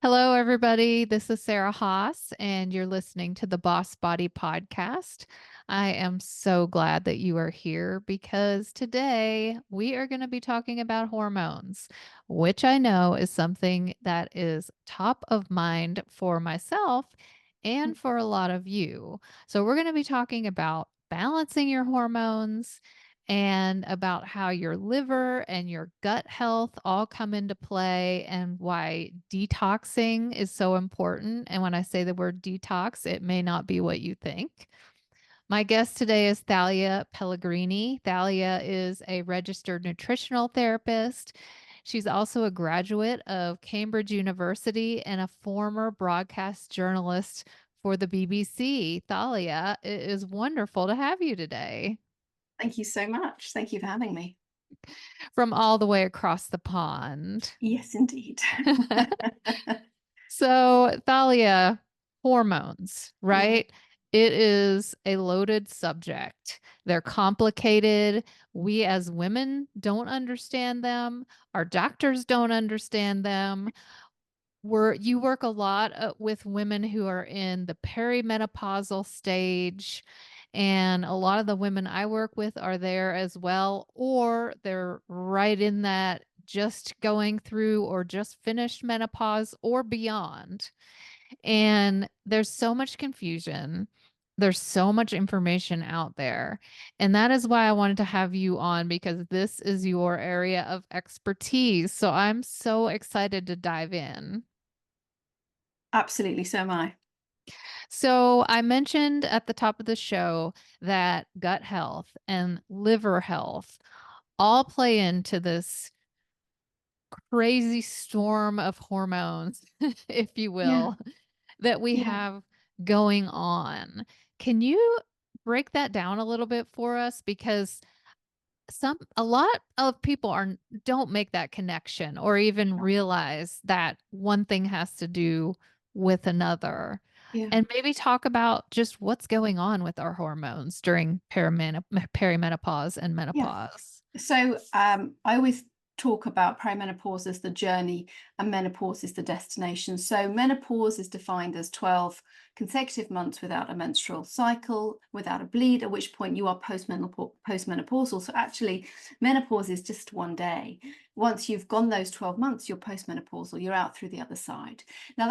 Hello, everybody. This is Sarah Haas, and you're listening to the Boss Body Podcast. I am so glad that you are here because today we are going to be talking about hormones, which I know is something that is top of mind for myself and for a lot of you. So, we're going to be talking about balancing your hormones and about how your liver and your gut health all come into play and why detoxing is so important. And when I say the word detox, it may not be what you think. My guest today is Thalia Pellegrini. Thalia is a registered nutritional therapist. She's also a graduate of Cambridge University and a former broadcast journalist for the BBC. Thalia, it is wonderful to have you today. Thank you so much. Thank you for having me. From all the way across the pond. Yes, indeed. So, Thalia, hormones, Yeah, right? It is a loaded subject. They're complicated. We as women don't understand them. Our doctors don't understand them. You work a lot with women who are in the perimenopausal stage, and a lot of the women I work with are there as well, or they're right in that just going through or just finished menopause or beyond. And there's so much confusion. There's so much information out there. And that is why I wanted to have you on because this is your area of expertise. So I'm so excited to dive in. absolutely. So am I. So, I mentioned at the top of the show that gut health and liver health all play into this crazy storm of hormones, if you Yeah, will, that we yeah. have going on. Can you break that down a little bit for us? Because a lot of people are don't make that connection or even realize that one thing has to do with another. Yeah. And maybe talk about just what's going on with our hormones during perimenopause and Yeah. menopause. I always talk about perimenopause as the journey and menopause is the destination. So menopause is defined as 12 consecutive months without a menstrual cycle, without a bleed, at which point you are postmenopausal. So actually, menopause is just one day. Once you've gone those 12 months, you're postmenopausal, you're out through the other side. Now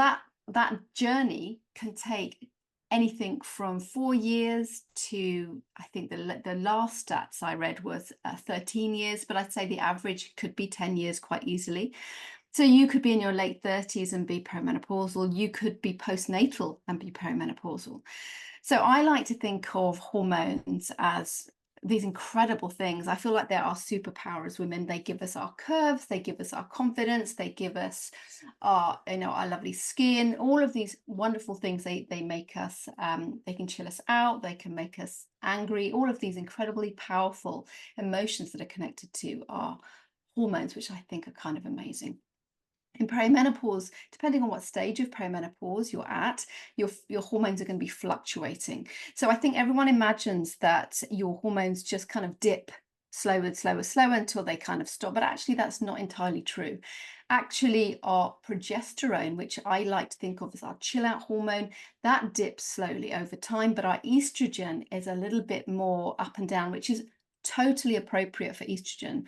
that journey can take anything from 4 years to, I think the last stats I read was 13 years, but I'd say the average could be 10 years quite easily. So you could be in your late 30s and be perimenopausal. You could be postnatal and be perimenopausal. So I like to think of hormones as these incredible things. I feel like they're our superpower as women. They give us our curves, they give us our confidence, they give us our lovely skin, all of these wonderful things. They make us they can chill us out, they can make us angry, all of these incredibly powerful emotions that are connected to our hormones, which I think are kind of amazing. In perimenopause, depending on what stage of perimenopause you're at, your hormones are going to be fluctuating. So I think everyone imagines that your hormones just kind of dip slower, slower, slower until they kind of stop. But actually, that's not entirely true. Actually, our progesterone, which I like to think of as our chill out hormone, that dips slowly over time. But our estrogen is a little bit more up and down, which is totally appropriate for estrogen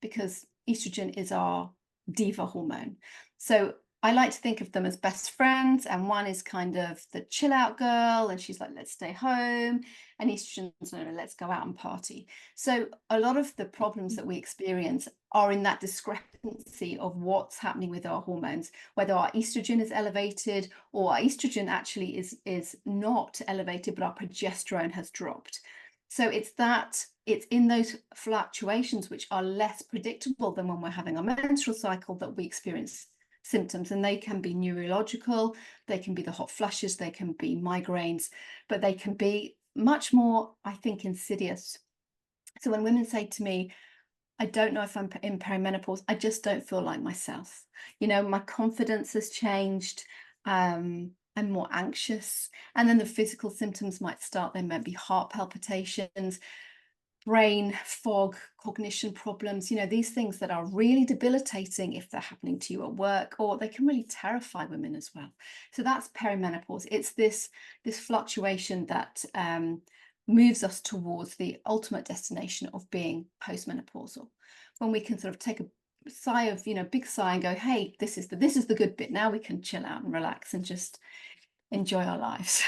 because estrogen is our diva hormone. So I like to think of them as best friends, and one is kind of the chill out girl, and she's like, let's stay home, and estrogen's no, no, let's go out and party. So a lot of the problems that we experience are in that discrepancy of what's happening with our hormones, whether our estrogen is elevated or our estrogen actually is not elevated, but our progesterone has dropped. So it's in those fluctuations which are less predictable than when we're having a menstrual cycle that we experience symptoms, and they can be neurological, they can be the hot flushes, they can be migraines, but they can be much more, I think, insidious. So when women say to me, I don't know if I'm in perimenopause, I just don't feel like myself. My confidence has changed. I'm more anxious. And then the physical symptoms might start. There might be heart palpitations, brain fog, cognition problems, these things that are really debilitating if they're happening to you at work, or they can really terrify women as well. So that's perimenopause. It's this fluctuation that moves us towards the ultimate destination of being postmenopausal, when we can sort of take a sigh of, big sigh, and go, hey, this is the good bit. Now we can chill out and relax and just enjoy our lives.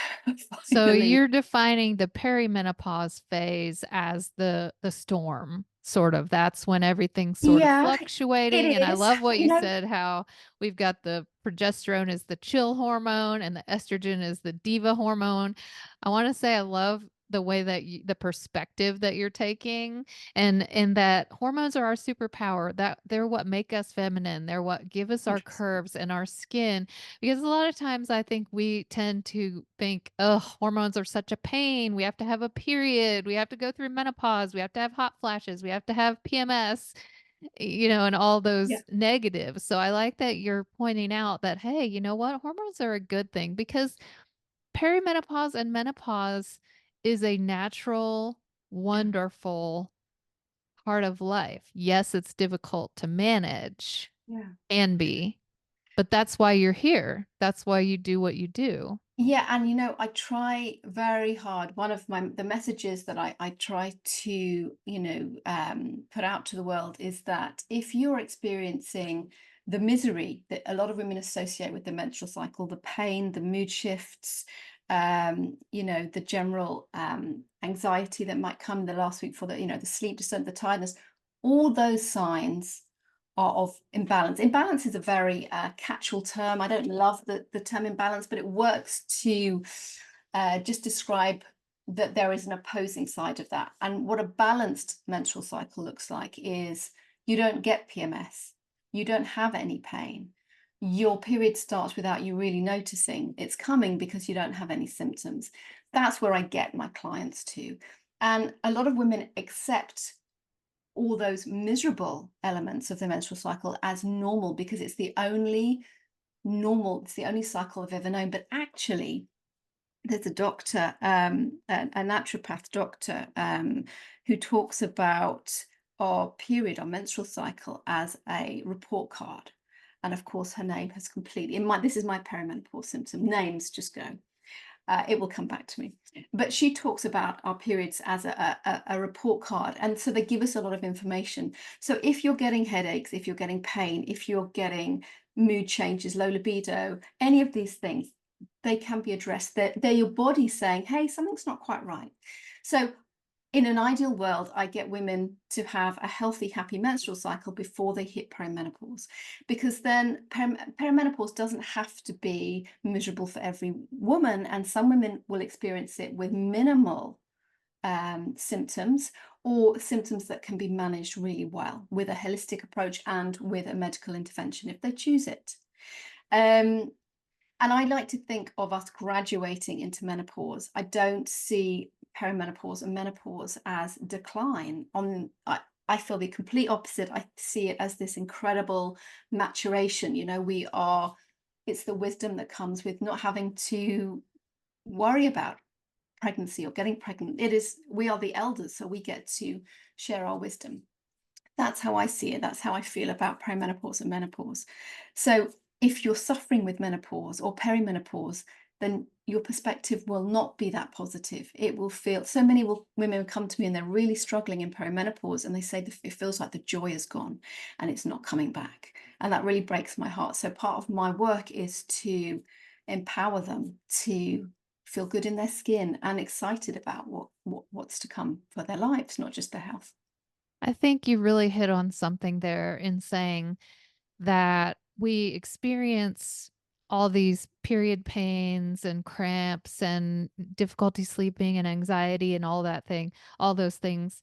So Finally. you're defining the perimenopause phase as the storm, sort of. That's when everything's sort of Yeah, fluctuating. And it I is. love what you said, how we've got the progesterone is the chill hormone and the estrogen is the diva hormone. I want to say I love the way that the perspective that you're taking, and that hormones are our superpower, that they're what make us feminine, they're what give us our 100%. curves and our skin. Because a lot of times I think we tend to think, oh, hormones are such a pain. We have to have a period. We have to go through menopause. We have to have hot flashes. We have to have PMS, and all Yeah, those negatives. So I like that you're pointing out that, hey, you know what? Hormones are a good thing, because perimenopause and menopause is a natural, yeah, wonderful part of life. Yes, it's difficult to manage, yeah. can be, but that's why you're here. That's why you do what you do. Yeah, and I try very hard. One of the messages that I try to, put out to the world is that if you're experiencing the misery that a lot of women associate with the menstrual cycle, the pain, the mood shifts, the general anxiety that might come the last week, for the sleep disturbance, the tiredness, all those signs are of imbalance. Imbalance is a very catch-all term. I don't love the term imbalance, but it works to just describe that there is an opposing side of that. And what a balanced menstrual cycle looks like is you don't get PMS, you don't have any pain. Your period starts without you really noticing it's coming because you don't have any symptoms. That's where I get my clients to. And a lot of women accept all those miserable elements of the menstrual cycle as normal because it's the only cycle I've ever known. But actually, there's a doctor, a naturopath doctor, who talks about our period, our menstrual cycle, as a report card. And of course, her name has completely, this is my perimenopause symptom. Names just go. It will come back to me. But she talks about our periods as a report card. And so they give us a lot of information. So if you're getting headaches, if you're getting pain, if you're getting mood changes, low libido, any of these things, they can be addressed. They're your body saying, hey, something's not quite right. So in an ideal world, I get women to have a healthy, happy menstrual cycle before they hit perimenopause, because then perimenopause doesn't have to be miserable for every woman. And some women will experience it with minimal symptoms, or symptoms that can be managed really well with a holistic approach and with a medical intervention if they choose it. Um, and I like to think of us graduating into menopause. I don't see perimenopause and menopause as decline. I feel the complete opposite. I see it as this incredible maturation. It's the wisdom that comes with not having to worry about pregnancy or getting pregnant. We are the elders, so we get to share our wisdom. That's how I see it. That's how I feel about perimenopause and menopause. So if you're suffering with menopause or perimenopause, then your perspective will not be that positive. It will feel, so many women come to me and they're really struggling in perimenopause, and they say it feels like the joy is gone and it's not coming back. And that really breaks my heart. So part of my work is to empower them to feel good in their skin and excited about what's to come for their lives, not just their health. I think you really hit on something there in saying that we experience all these period pains and cramps and difficulty sleeping and anxiety and all those things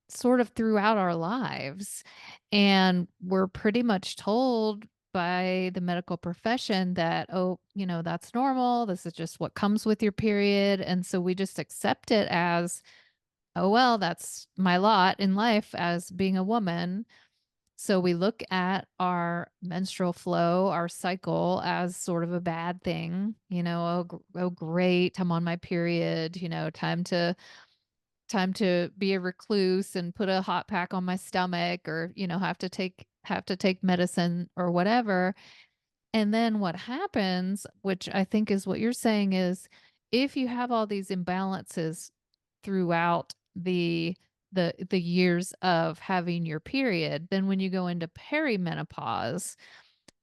sort of throughout our lives. And we're pretty much told by the medical profession that, oh, that's normal. This is just what comes with your period. And so we just accept it as, oh, well, that's my lot in life as being a woman. So we look at our menstrual flow, our cycle, as sort of a bad thing. Oh, great, I'm on my period, time to time to be a recluse and put a hot pack on my stomach, or, have to take medicine or whatever. And then what happens, which I think is what you're saying, is if you have all these imbalances throughout the years of having your period, then when you go into perimenopause,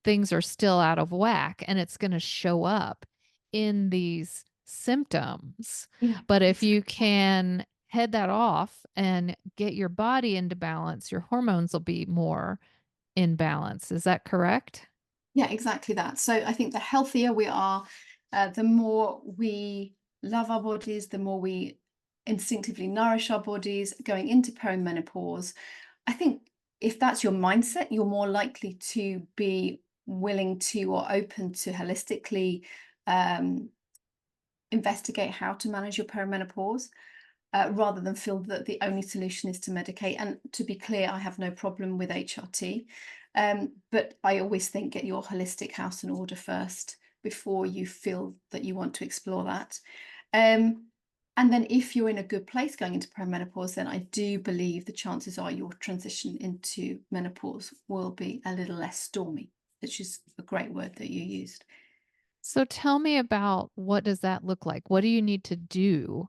things are still out of whack, and it's going to show up in these symptoms. Yeah, But if you exactly. can head that off and get your body into balance, your hormones will be more in balance. Is that correct? Yeah, exactly that. So I think the healthier we are, the more we love our bodies, the more we instinctively nourish our bodies going into perimenopause. I think if that's your mindset, you're more likely to be willing to or open to holistically um, investigate how to manage your perimenopause. Rather than feel that the only solution is to medicate. And to be clear, I have no problem with HRT, but I always think get your holistic house in order first before you feel that you want to explore that. Um, and then if you're in a good place going into perimenopause, then I do believe the chances are your transition into menopause will be a little less stormy, which is a great word that you used. So tell me about, what does that look like? What do you need to do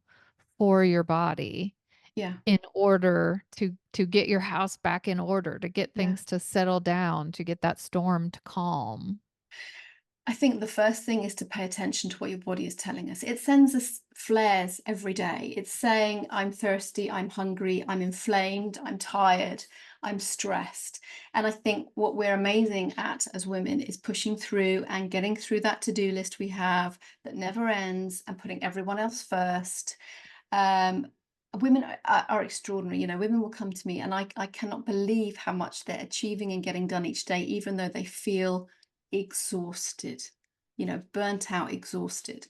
for your body Yeah, in order to get your house back in order, to get yeah. things to settle down, to get that storm to calm? I think the first thing is to pay attention to what your body is telling us. It sends us flares every day. It's saying, I'm thirsty, I'm hungry, I'm inflamed, I'm tired, I'm stressed. And I think what we're amazing at as women is pushing through and getting through that to do list we have that never ends and putting everyone else first. Um, Women are extraordinary. Women will come to me and I cannot believe how much they're achieving and getting done each day, even though they feel exhausted, burnt out, exhausted.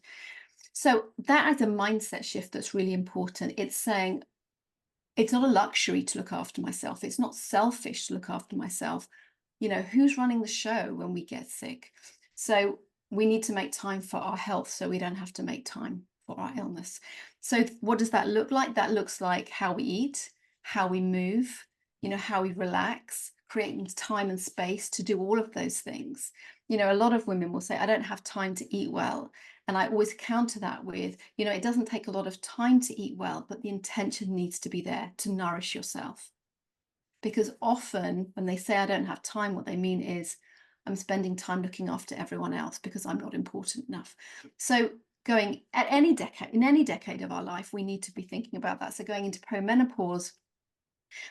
So that is a mindset shift that's really important. It's saying it's not a luxury to look after myself. It's not selfish to look after myself. Who's running the show when we get sick? So we need to make time for our health so we don't have to make time for our illness. So what does that look like? That looks like how we eat, how we move, how we relax, creating time and space to do all of those things. A lot of women will say, I don't have time to eat well. And I always counter that with, it doesn't take a lot of time to eat well, but the intention needs to be there to nourish yourself. Because often when they say I don't have time, what they mean is I'm spending time looking after everyone else because I'm not important enough. So going at any decade, in any decade of our life, we need to be thinking about that. So going into perimenopause,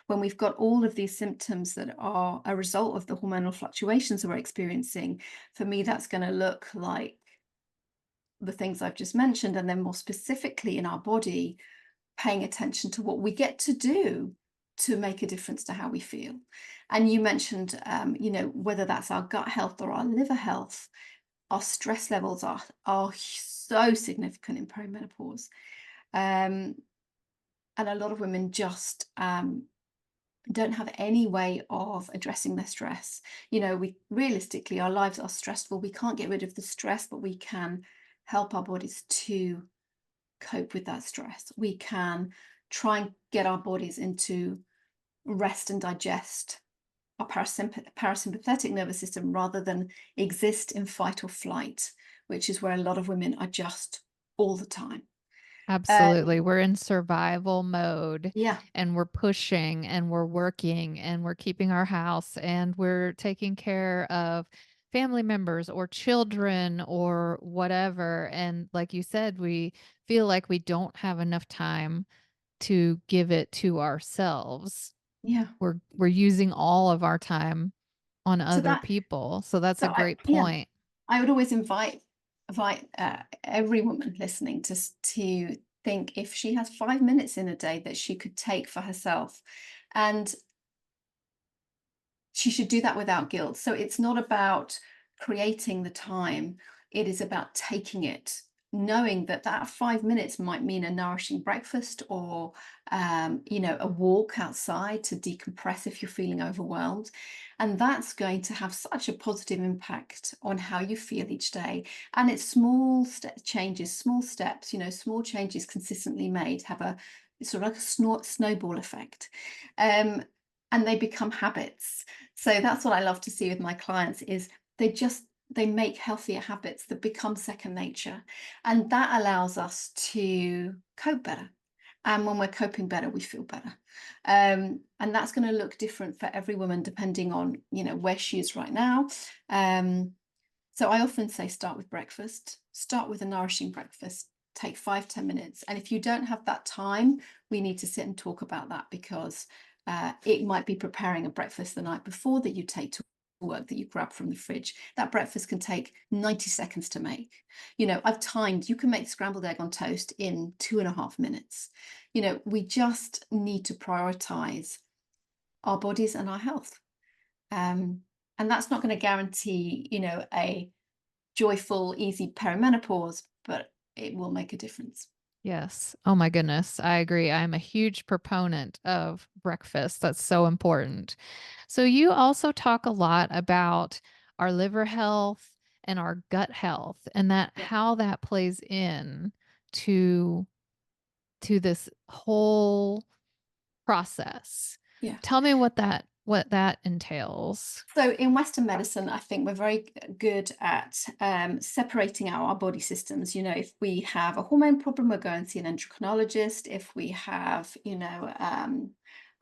when we've got all of these symptoms that are a result of the hormonal fluctuations that we're experiencing, for me, that's going to look like the things I've just mentioned, and then more specifically in our body, paying attention to what we get to do to make a difference to how we feel. And you mentioned, whether that's our gut health or our liver health, our stress levels are so significant in perimenopause. Um, and a lot of women just don't have any way of addressing their stress. We realistically, our lives are stressful. We can't get rid of the stress, but we can help our bodies to cope with that stress. We can try and get our bodies into rest and digest our parasympathetic nervous system rather than exist in fight or flight, which is where a lot of women are just all the time. Absolutely. Um, We're in survival mode, yeah, and we're pushing and we're working and we're keeping our house and we're taking care of family members or children or whatever. And like you said, we feel like we don't have enough time to give it to ourselves. yeah. We're using all of our time on So other that, people. So that's so a I, great yeah, point. I would always invite every woman listening to think if she has 5 minutes in a day that she could take for herself, and she should do that without guilt. So it's not about creating the time, it is about taking it, knowing that that 5 minutes might mean a nourishing breakfast or, a walk outside to decompress if you're feeling overwhelmed. And that's going to have such a positive impact on how you feel each day. And it's small changes, small steps, small changes consistently made have a It's sort of like a snowball effect. Um, and they become habits. So that's what I love to see with my clients is they make healthier habits that become second nature. And that allows us to cope better. And when we're coping better, we feel better. And that's going to look different for every woman depending on, where she is right now. So I often say start with breakfast, start with a nourishing breakfast, take 5-10 minutes. And if you don't have that time, we need to sit and talk about that because it might be preparing a breakfast the night before that you take to work that you grab from the fridge. That breakfast can take 90 seconds to make. I've timed, you can make scrambled egg on toast in 2.5 minutes. We just need to prioritize our bodies and our health. Um, and that's not going to guarantee, a joyful, easy perimenopause, but it will make a difference. Yes. Oh my goodness. I agree. I'm a huge proponent of breakfast. That's so important. So you also talk a lot about our liver health and our gut health and that Yeah. how that plays in to this whole process. Yeah. Tell me what that entails. So in Western medicine, I think we're very good at separating out our body systems. If we have a hormone problem, we'll go and see an endocrinologist. If we have,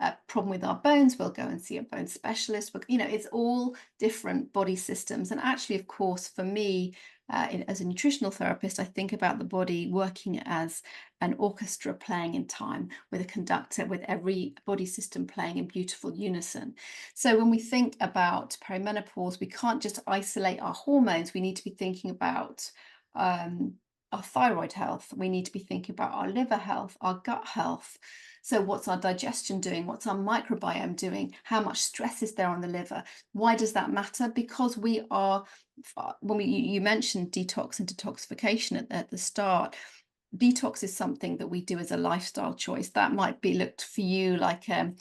a problem with our bones, we'll go and see a bone specialist. It's all different body systems. And actually, of course, for me, as a nutritional therapist, I think about the body working as an orchestra playing in time with a conductor, with every body system playing in beautiful unison. So when we think about perimenopause, we can't just isolate our hormones. We need to be thinking about our thyroid health. We need to be thinking about our liver health, our gut health. So what's our digestion doing? What's our microbiome doing? How much stress is there on the liver? Why does that matter? Because we are, you mentioned detox and detoxification at the start. Detox is something that we do as a lifestyle choice. That might be looked for you like a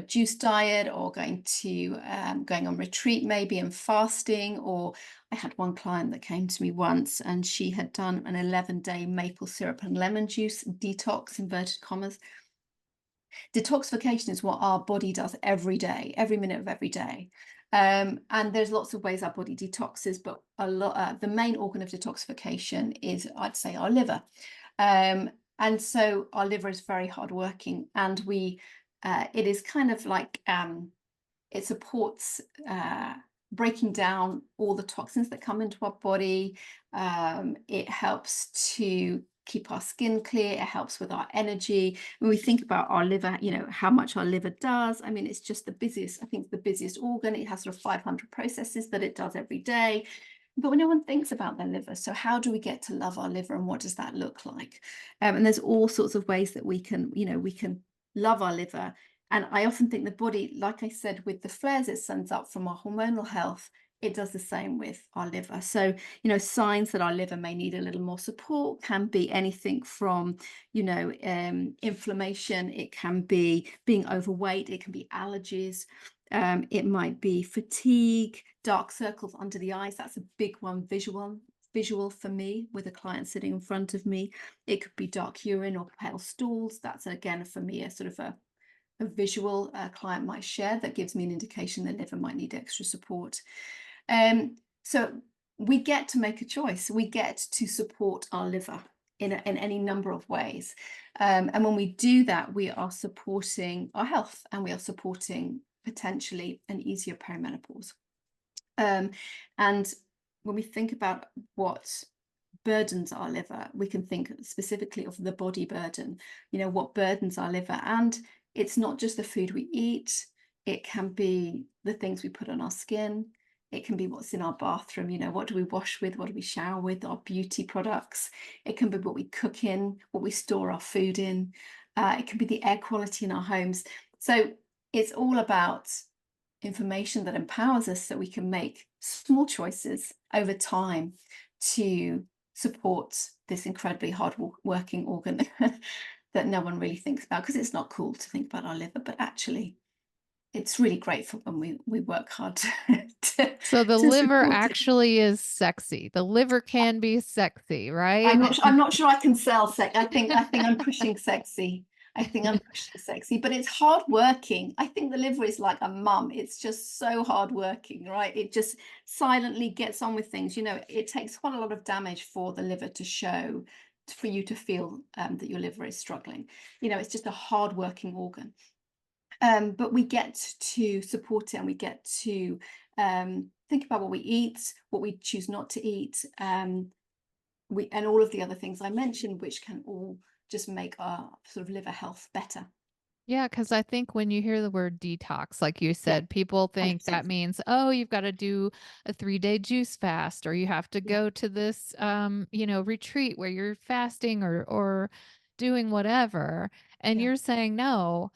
juice diet, or going on retreat maybe and fasting. Or I had one client that came to me once and she had done an 11-day maple syrup and lemon juice detox, inverted commas. Detoxification is what our body does every day, every minute of every day. And there's lots of ways our body detoxes, but the main organ of detoxification is, I'd say, our liver. And so our liver is very hardworking, and it is kind of like it supports breaking down all the toxins that come into our body. It helps to keep our skin clear. It helps with our energy. When we think about our liver, how much our liver does. I mean, it's just the busiest, I think the busiest organ. It has sort of 500 processes that it does every day. But no one thinks about their liver. So how do we get to love our liver, and what does that look like? And there's all sorts of ways that we can love our liver. And I often think the body, like I said, with the flares it sends up from our hormonal health, it does the same with our liver. So, signs that our liver may need a little more support can be anything from, inflammation. It can be being overweight. It can be allergies. It might be fatigue, dark circles under the eyes. That's a big one, visual for me with a client sitting in front of me. It could be dark urine or pale stools. That's, again, for me, a sort of a visual client might share that gives me an indication the liver might need extra support. So we get to make a choice. We get to support our liver in any number of ways. And when we do that, we are supporting our health, and we are supporting potentially an easier perimenopause. And when we think about what burdens our liver, we can think specifically of the body burden, what burdens our liver. And it's not just the food we eat. It can be the things we put on our skin. It can be what's in our bathroom. What do we wash with? What do we shower with? Our beauty products. It can be what we cook in, what we store our food in. It can be the air quality in our homes. So it's all about information that empowers us so we can make small choices over time to support this incredibly hard working organ that no one really thinks about, because it's not cool to think about our liver, but actually it's really grateful when we work hard So the to liver support it. actually is sexy. The liver can be sexy, right? I'm not sure I can sell sex. I think I'm pushing sexy. I think I'm pushing sexy, but it's hard working. I think the liver is like a mum. It's just so hard working, right? It just silently gets on with things. It takes quite a lot of damage for the liver to show, for you to feel that your liver is struggling. It's just a hard working organ. But we get to support it, and we get to think about what we eat, what we choose not to eat, and all of the other things I mentioned, which can all just make our sort of liver health better. Yeah, because I think when you hear the word detox, like you Yeah, said, people think 100%. that means, oh, you've got to do a 3-day juice fast, or you have to Yeah, go to this, retreat where you're fasting or doing whatever. And yeah, you're saying, no,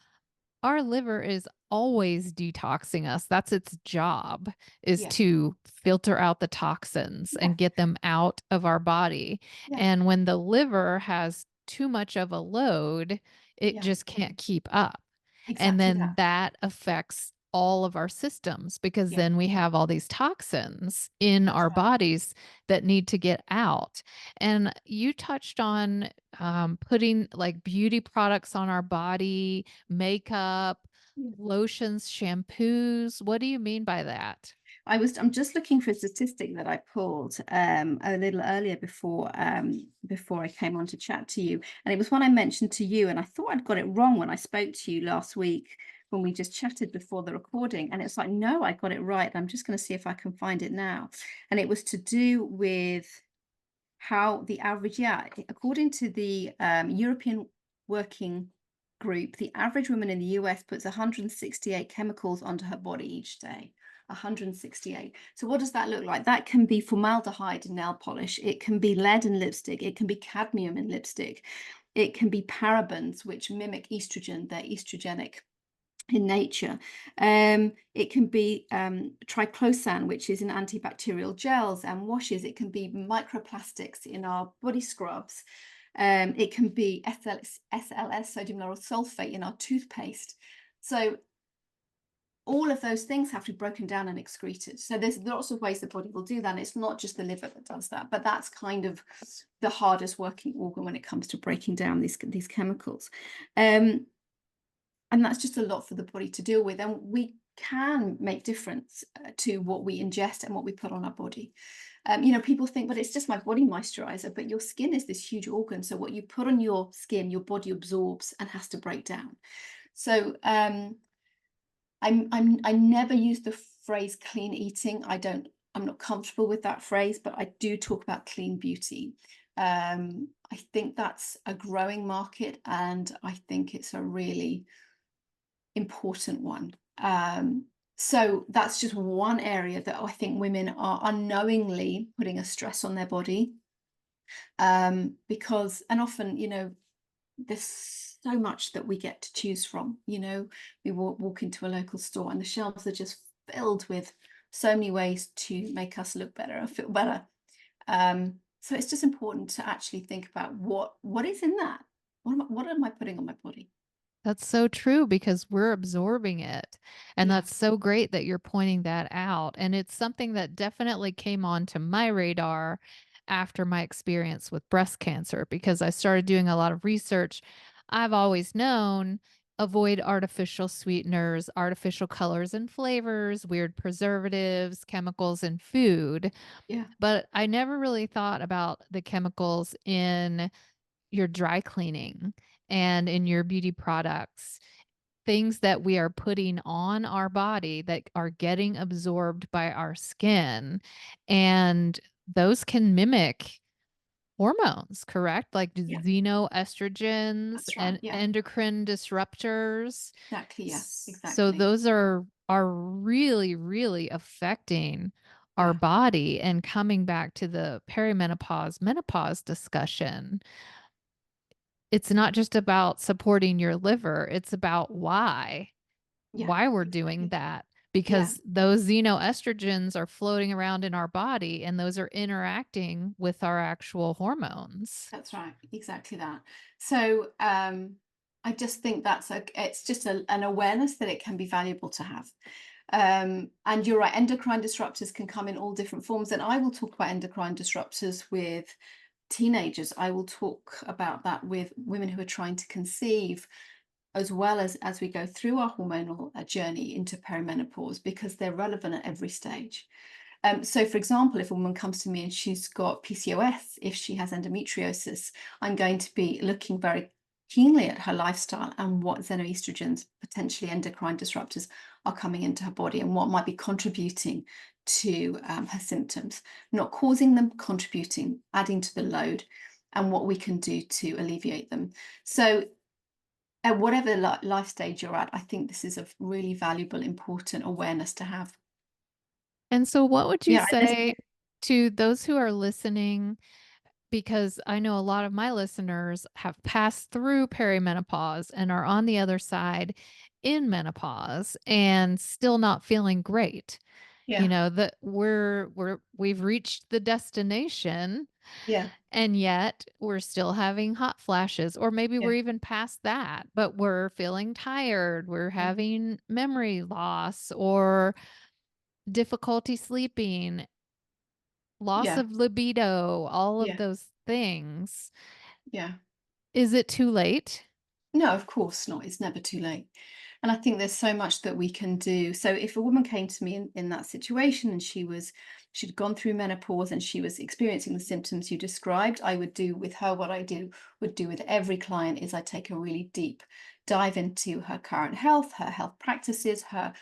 our liver is always detoxing us. That's its job, is yeah, to filter out the toxins yeah, and get them out of our body. yeah, And when the liver has too much of a load, it yeah, just can't keep up. And exactly then that. that affects all of our systems, because Yeah, then we have all these toxins in that's our right. bodies that need to get out. And you touched on putting like beauty products on our body, makeup, Yeah. lotions, shampoos. What do you mean by that? I'm just looking for a statistic that I pulled a little earlier before I came on to chat to you, and it was one I mentioned to you, and I thought I'd got it wrong when I spoke to you last week when we just chatted before the recording, and it's like, no, I got it right. I'm just going to see if I can find it now, and it was to do with how the average, yeah, according to the European Working Group, the average woman in the US puts 168 chemicals onto her body each day. 168. So what does that look like? That can be formaldehyde in nail polish. It can be lead in lipstick. It can be cadmium in lipstick. It can be parabens, which mimic estrogen. They're estrogenic in nature. It can be triclosan, which is in antibacterial gels and washes. It can be microplastics in our body scrubs. It can be SLS, sodium lauryl sulfate, in our toothpaste. So all of those things have to be broken down and excreted. So there's lots of ways the body will do that. And it's not just the liver that does that, but that's kind of the hardest working organ when it comes to breaking down these chemicals. And that's just a lot for the body to deal with. And we can make difference to what we ingest and what we put on our body. People think, but it's just my body moisturizer, but your skin is this huge organ. So what you put on your skin, your body absorbs and has to break down. So I never use the phrase clean eating. I'm not comfortable with that phrase, but I do talk about clean beauty. I think that's a growing market, and I think it's a really important one. So that's just one area that I think women are unknowingly putting a stress on their body, because, and often, there's so much that we get to choose from. We walk into a local store and the shelves are just filled with so many ways to make us look better and feel better. So it's just important to actually think about what is in that. What am I putting on my body? That's so true, because we're absorbing it. And Yeah, that's so great that you're pointing that out. And it's something that definitely came onto my radar after my experience with breast cancer, because I started doing a lot of research. I've always known, avoid artificial sweeteners, artificial colors and flavors, weird preservatives, chemicals in food. yeah, But I never really thought about the chemicals in your dry cleaning and in your beauty products, things that we are putting on our body that are getting absorbed by our skin. And those can mimic hormones, correct? Like yeah. xenoestrogens That's right. and Yeah, endocrine disruptors. exactly. Yeah, So exactly. those are really, really affecting our Yeah, body. And coming back to the perimenopause, menopause discussion, it's not just about supporting your liver, it's about yeah, why we're doing exactly. that. Yeah, Because those xenoestrogens are floating around in our body, and those are interacting with our actual hormones. that's right. Exactly that. So I just think it's just an awareness that it can be valuable to have. And you're right, endocrine disruptors can come in all different forms. And I will talk about endocrine disruptors with teenagers, I will talk about that with women who are trying to conceive, as well as we go through our hormonal journey into perimenopause, because they're relevant at every stage. So, for example, if a woman comes to me and she's got PCOS, if she has endometriosis, I'm going to be looking very keenly at her lifestyle and what xenoestrogens, potentially endocrine disruptors, are coming into her body and what might be contributing to her symptoms, not causing them, contributing, adding to the load, and what we can do to alleviate them. So, at whatever life stage you're at, I think this is a really valuable, important awareness to have. And so, what would you Yeah, say to those who are listening? Because I know a lot of my listeners have passed through perimenopause and are on the other side in menopause and still not feeling great. You yeah, know, that we've reached the destination yeah, and yet we're still having hot flashes, or maybe yeah, we're even past that, but we're feeling tired, we're yeah, having memory loss or difficulty sleeping, loss yeah, of libido, all of yeah, those things. yeah. Is it too late? No, of course not. It's never too late. And I think there's so much that we can do. So if a woman came to me in that situation and she'd gone through menopause and she was experiencing the symptoms you described, I would do with her what would do with every client is I take a really deep dive into her current health, her health practices, her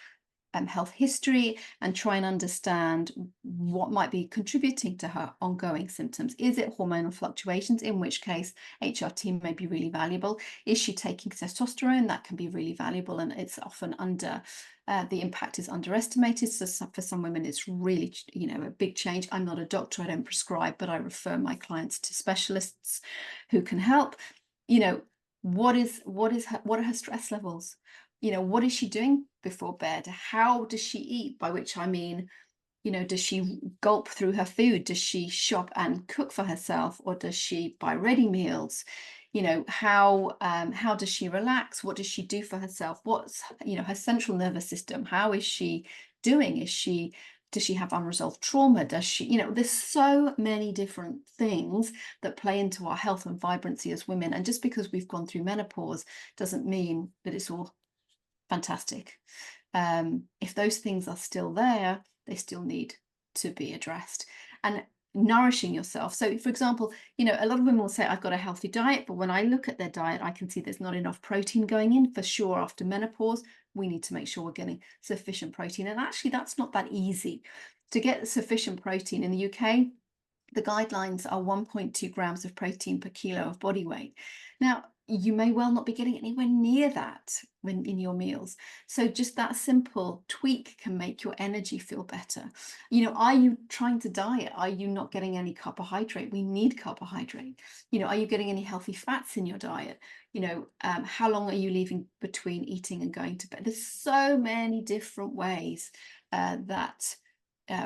health history, and try and understand what might be contributing to her ongoing symptoms. Is it hormonal fluctuations, in which case HRT may be really valuable? Is she taking testosterone? That can be really valuable, and it's often the impact is underestimated. So for some women, it's really, a big change. I'm not a doctor, I don't prescribe, but I refer my clients to specialists who can help. You know, what are her stress levels? What is she doing before bed? How does she eat? By which I mean, does she gulp through her food? Does she shop and cook for herself, or does she buy ready meals? How does she relax? What does she do for herself? What's her central nervous system? How is she doing? Does she have unresolved trauma? Does she, there's so many different things that play into our health and vibrancy as women. And just because we've gone through menopause doesn't mean that it's all fantastic. If those things are still there, they still need to be addressed. And nourishing yourself. So, for example, a lot of women will say, I've got a healthy diet, but when I look at their diet, I can see there's not enough protein going in. For sure, after menopause, we need to make sure we're getting sufficient protein. And actually, that's not that easy. To get sufficient protein in the UK, the guidelines are 1.2 grams of protein per kilo of body weight. Now, you may well not be getting anywhere near that when in your meals. So just that simple tweak can make your energy feel better. Are you trying to diet? Are you not getting any carbohydrate? We need carbohydrate. Are you getting any healthy fats in your diet? How long are you leaving between eating and going to bed? There's so many different ways that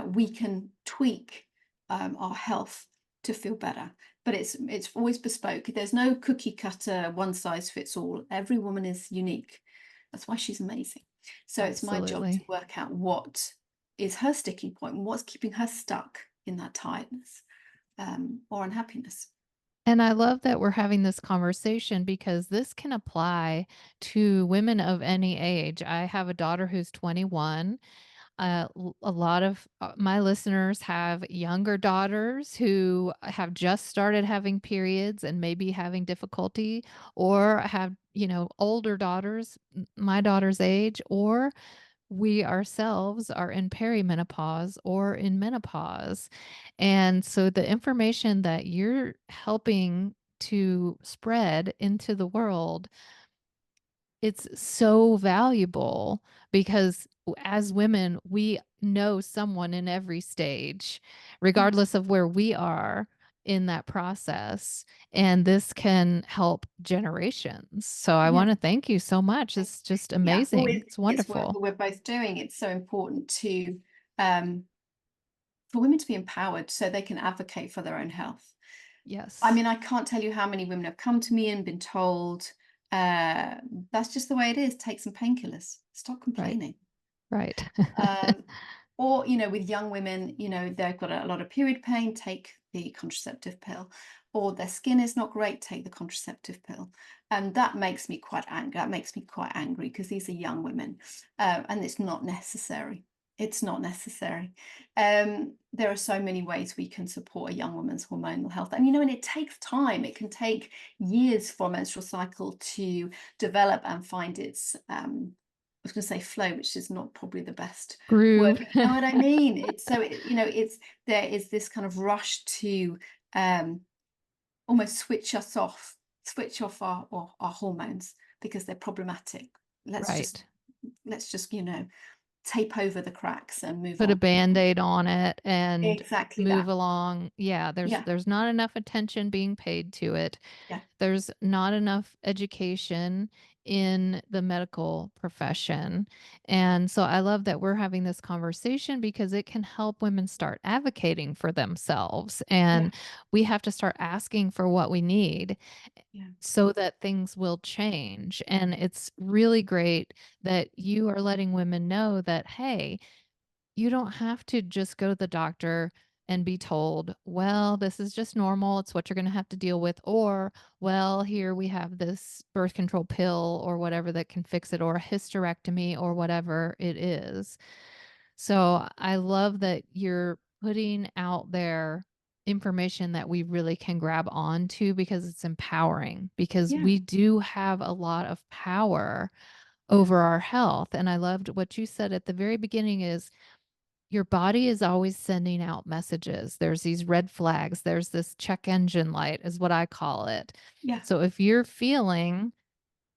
we can tweak our health to feel better. But it's always bespoke. There's no cookie cutter, one size fits all. Every woman is unique. That's why she's amazing. So it's my job to Absolutely. work out what is her sticking point and what's keeping her stuck in that tiredness or unhappiness. And I love that we're having this conversation because this can apply to women of any age. I have a daughter who's 21. A lot of my listeners have younger daughters who have just started having periods and maybe having difficulty, or have, older daughters, my daughter's age, or we ourselves are in perimenopause or in menopause. And so the information that you're helping to spread into the world, it's so valuable because as women, we know someone in every stage, Yes. regardless of where we are in that process. And this can help generations. So I Yeah. want to thank you so much. It's just Yeah. Well, amazing. It's it's work wonderful. that we're both doing. It's so important um, for women to be empowered so they can advocate for their own health. I Yes. mean, I can't tell you how many women have come to me and been told, uh, that's just the way it is. Take some painkillers. Stop Right. complaining. Right. Um, or, with young women, they've got a lot of period pain, take the contraceptive pill, or their skin is not great, take the contraceptive pill. And that makes me quite angry. That makes me quite angry because these are young women, and it's not necessary. It's not necessary. There are so many ways we can support a young woman's hormonal health. And, and it takes time. It can take years for a menstrual cycle to develop and find its, I was going to say flow, which is not probably the best word, Groove. but you know what I mean? It's there is this kind of rush to um, almost switch off our hormones because they're problematic. Let's just Right. let's just tape over the cracks and move Put a on. Band-Aid on it and Exactly move that. along. Yeah, Yeah, there's not enough attention being paid to it. yeah, There's not enough education in the medical profession. And so I love that we're having this conversation because it can help women start advocating for themselves. yeah, And we have to start asking for what we need yeah, so that things will change. And it's really great that you are letting women know that, hey, you don't have to just go to the doctor and be told, well, this is just normal. It's what you're going to have to deal with. Or, well, here we have this birth control pill or whatever that can fix it, or a hysterectomy or whatever it is. So I love that you're putting out there information that we really can grab onto because it's empowering, because yeah, we do have a lot of power yeah, over our health. And I loved what you said at the very beginning is your body is always sending out messages. There's these red flags. There's this check engine light, is what I call it. yeah, So if you're feeling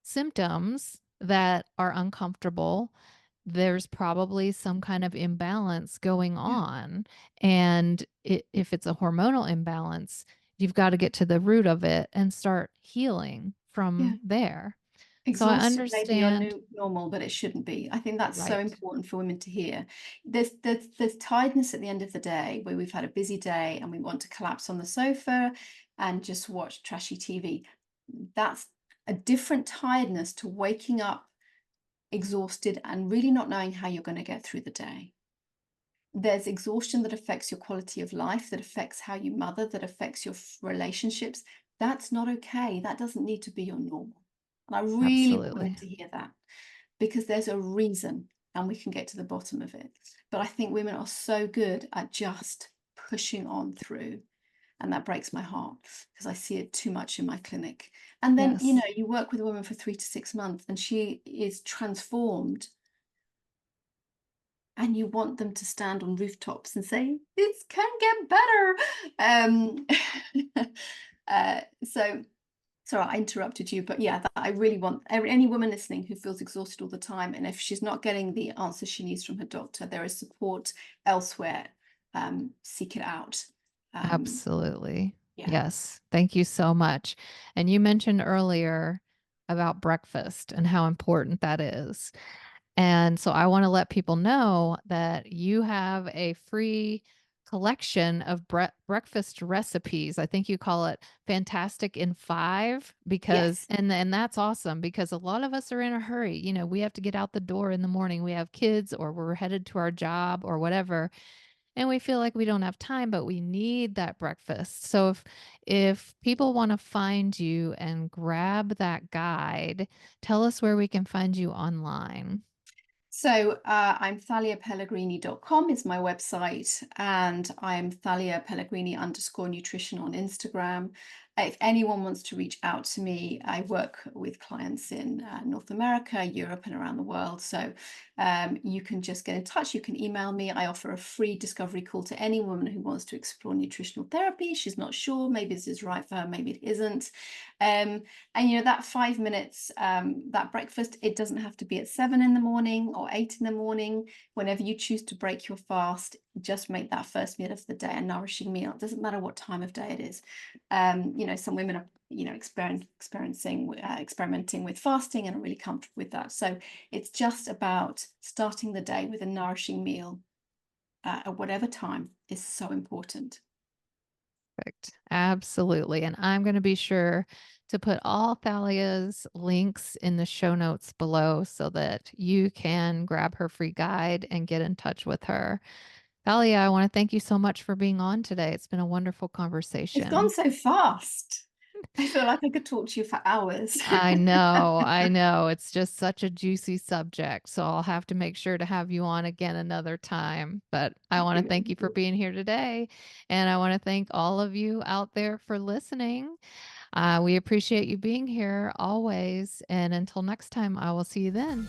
symptoms that are uncomfortable, there's probably some kind of imbalance going yeah, on. And if it's a hormonal imbalance, you've got to get to the root of it and start healing yeah. from there. So I Exhausted may be your understand. new normal, but it shouldn't be. I think that's so Right. important for women to hear. There's tiredness at the end of the day where we've had a busy day and we want to collapse on the sofa and just watch trashy TV. That's a different tiredness to waking up exhausted and really not knowing how you're going to get through the day. There's exhaustion that affects your quality of life, that affects how you mother, that affects your relationships. That's not okay. That doesn't need to be your normal. And I really want women Absolutely. to hear that because there's a reason and we can get to the bottom of it. But I think women are so good at just pushing on through. And that breaks my heart because I see it too much in my clinic. And then, Yes. you work with a woman for 3 to 6 months and she is transformed and you want them to stand on rooftops and say, "This can get better." Um, so sorry, I interrupted you, but yeah, that I really want any woman listening who feels exhausted all the time, and if she's not getting the answer she needs from her doctor, there is support elsewhere. Seek it out. Um, Absolutely. yeah. Yes. Thank you so much. And you mentioned earlier about breakfast and how important that is. And so I want to let people know that you have a free collection of breakfast recipes. I think you call it Fantastic in 5 because Yes. and that's awesome because a lot of us are in a hurry. You know, we have to get out the door in the morning. We have kids or we're headed to our job or whatever, and we feel like we don't have time, but we need that breakfast. So if people want to find you and grab that guide, tell us where we can find you online. So I'm thaliapellegrini.com is my website, and I'm Thalia Pellegrini _ nutrition on Instagram. If anyone wants to reach out to me, I work with clients in North America, Europe, and around the world. So you can just get in touch. You can email me. I offer a free discovery call to any woman who wants to explore nutritional therapy. She's not sure. Maybe this is right for her. Maybe it isn't. And that 5 minutes, that breakfast, it doesn't have to be at 7 in the morning or 8 in the morning. Whenever you choose to break your fast, just make that first meal of the day a nourishing meal. It doesn't matter what time of day it is. Some women are, experimenting with fasting and are really comfortable with that. So it's just about starting the day with a nourishing meal at whatever time is so important. Perfect. Absolutely. And I'm going to be sure to put all Thalia's links in the show notes below so that you can grab her free guide and get in touch with her. Thalia, I want to thank you so much for being on today. It's been a wonderful It's gone conversation. so fast. I feel like I could talk to you for hours. I know, I know. It's just such a juicy subject. So I'll have to make sure to have you on again another time. But I want to thank you for being here today. And I want to thank all of you out there for listening. We appreciate you being here always. And until next time, I will see you then.